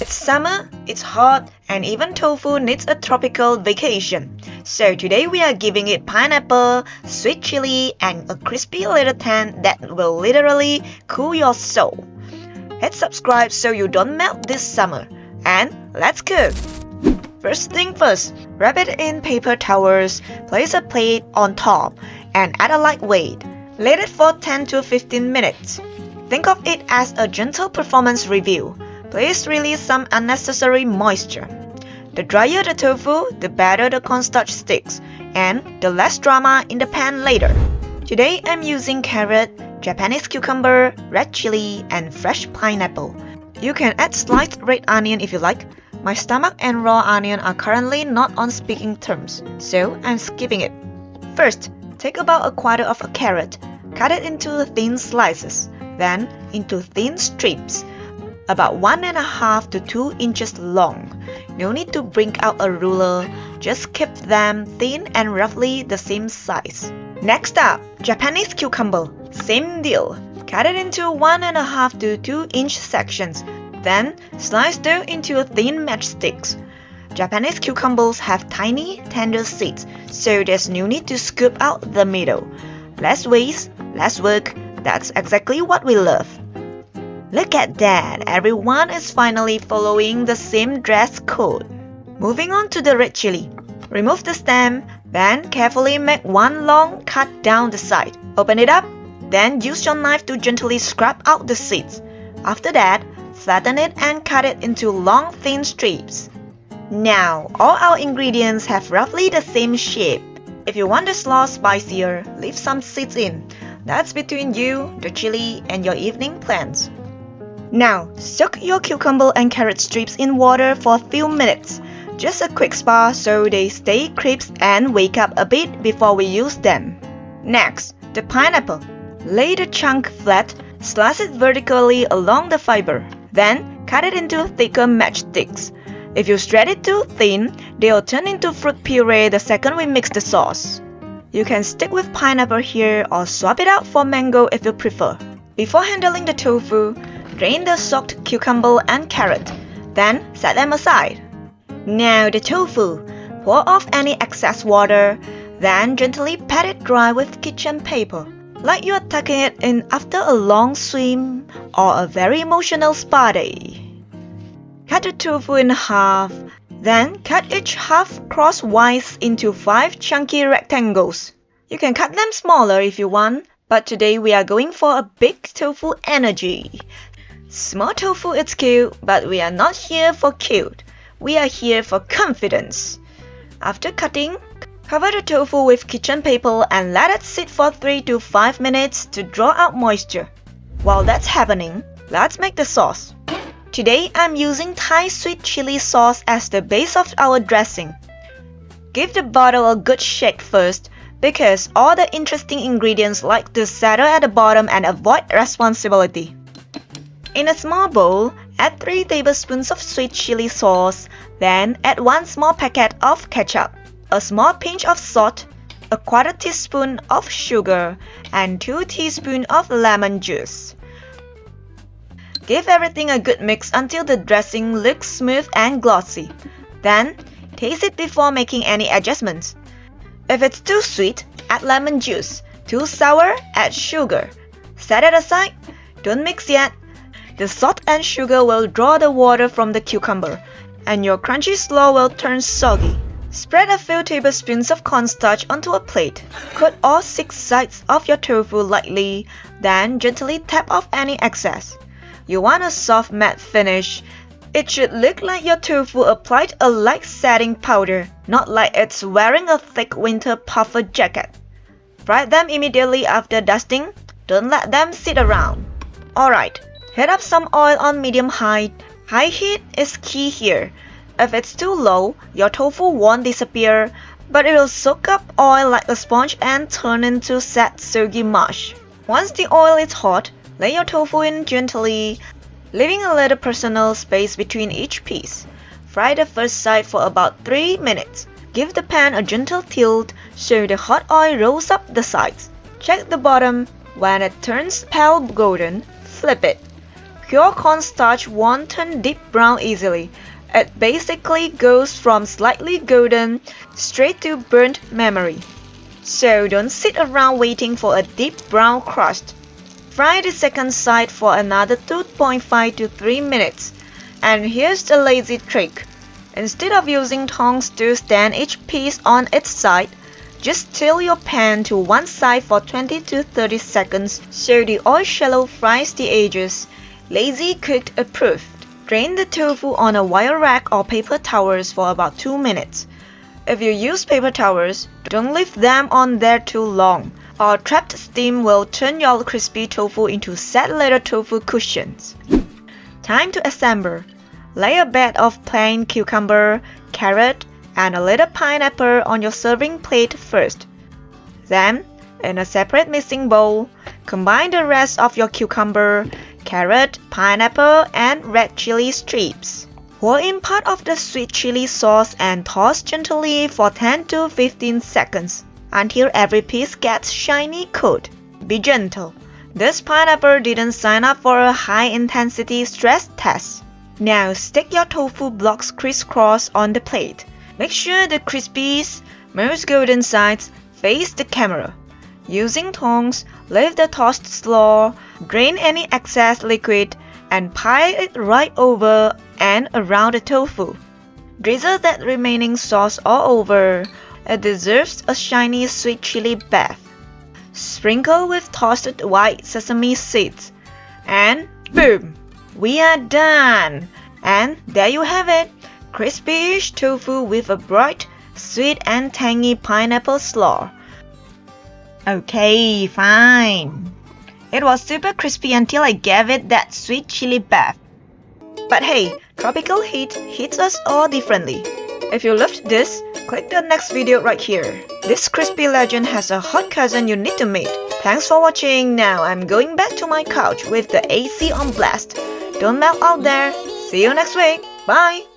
It's summer, it's hot, and even tofu needs a tropical vacation. So today we are giving it pineapple, sweet chili, and a crispy little tan that will literally cool your soul. Hit subscribe so you don't melt this summer. And let's cook! First thing first, wrap it in paper towels, place a plate on top, and add a light weight. Let it for 10 to 15 minutes. Think of it as a gentle performance review. Please release some unnecessary moisture. The drier the tofu, the better the cornstarch sticks, and the less drama in the pan later. Today I'm using carrot, Japanese cucumber, red chili, and fresh pineapple. You can add sliced red onion if you like. My stomach and raw onion are currently not on speaking terms, so I'm skipping it. First, take about a quarter of a carrot, cut it into thin slices, then into thin strips, about 1.5 to 2 inches long. No need to bring out a ruler, just keep them thin and roughly the same size. Next up, Japanese cucumber, same deal. Cut it into 1.5 to 2 inch sections, then slice them into thin matchsticks. Japanese cucumbers have tiny, tender seeds, so there's no need to scoop out the middle. Less waste, less work, that's exactly what we love. Look at that, everyone is finally following the same dress code. Moving on to the red chili. Remove the stem, then carefully make one long cut down the side. Open it up, then use your knife to gently scrape out the seeds. After that, flatten it and cut it into long thin strips. Now, all our ingredients have roughly the same shape. If you want the slaw spicier, leave some seeds in. That's between you, the chili, and your evening plans. Now, soak your cucumber and carrot strips in water for a few minutes. Just a quick spa so they stay crisp and wake up a bit before we use them. Next, the pineapple. Lay the chunk flat, slice it vertically along the fiber. Then, cut it into thicker matchsticks. If you shred it too thin, they'll turn into fruit puree the second we mix the sauce. You can stick with pineapple here or swap it out for mango if you prefer. Before handling the tofu, drain the soaked cucumber and carrot, then set them aside. Now the tofu. Pour off any excess water, then gently pat it dry with kitchen paper, like you're tucking it in after a long swim or a very emotional spa day. Cut the tofu in half, then cut each half crosswise into 5 chunky rectangles. You can cut them smaller if you want, but today we are going for a big tofu energy. Small tofu is cute, but we are not here for cute. We are here for confidence. After cutting, cover the tofu with kitchen paper and let it sit for 3 to 5 minutes to draw out moisture. While that's happening, let's make the sauce. Today I'm using Thai sweet chili sauce as the base of our dressing. Give the bottle a good shake first, because all the interesting ingredients like to settle at the bottom and avoid responsibility. In a small bowl, add 3 tablespoons of sweet chili sauce, then add 1 small packet of ketchup, a small pinch of salt, a quarter teaspoon of sugar, and 2 teaspoons of lemon juice. Give everything a good mix until the dressing looks smooth and glossy. Then, taste it before making any adjustments. If it's too sweet, add lemon juice. Too sour, add sugar. Set it aside. Don't mix yet. The salt and sugar will draw the water from the cucumber, and your crunchy slaw will turn soggy. Spread a few tablespoons of cornstarch onto a plate. Coat all 6 sides of your tofu lightly, then gently tap off any excess. You want a soft matte finish. It should look like your tofu applied a light setting powder, not like it's wearing a thick winter puffer jacket. Fry them immediately after dusting. Don't let them sit around. Alright, heat up some oil on medium high. High heat is key here. If it's too low, your tofu won't disappear, but it will soak up oil like a sponge and turn into sad soggy mush. Once the oil is hot, lay your tofu in gently, leaving a little personal space between each piece. Fry the first side for about 3 minutes. Give the pan a gentle tilt so the hot oil rolls up the sides. Check the bottom. When it turns pale golden, flip it. Pure cornstarch won't turn deep brown easily. It basically goes from slightly golden straight to burnt memory. So don't sit around waiting for a deep brown crust. Fry the second side for another 2.5 to 3 minutes. And here's the lazy trick. Instead of using tongs to stand each piece on its side, just tilt your pan to one side for 20 to 30 seconds so the oil shallow fries the edges. Lazy cooked approved. Drain the tofu on a wire rack or paper towels for about 2 minutes. If you use paper towels, don't leave them on there too long, or trapped steam will turn your crispy tofu into sad little tofu cushions. Time to assemble. Lay a bed of plain cucumber, carrot, and a little pineapple on your serving plate first. Then, in a separate mixing bowl, combine the rest of your cucumber, carrot, pineapple, and red chili strips. Pour in part of the sweet chili sauce and toss gently for 10 to 15 seconds until every piece gets shiny coat. Be gentle. This pineapple didn't sign up for a high-intensity stress test. Now stick your tofu blocks crisscross on the plate. Make sure the crispiest, most golden sides face the camera. Using tongs, lift the tossed slaw, drain any excess liquid, and pile it right over and around the tofu. Drizzle that remaining sauce all over. It deserves a shiny sweet chili bath. Sprinkle with toasted white sesame seeds. And boom! We are done! And there you have it! Crispy-ish tofu with a bright, sweet and tangy pineapple slaw. Okay, fine. It was super crispy until I gave it that sweet chili bath. But hey, tropical heat hits us all differently. If you loved this, click the next video right here. This crispy legend has a hot cousin you need to meet. Thanks for watching. Now I'm going back to my couch with the AC on blast. Don't melt out there. See you next week. Bye.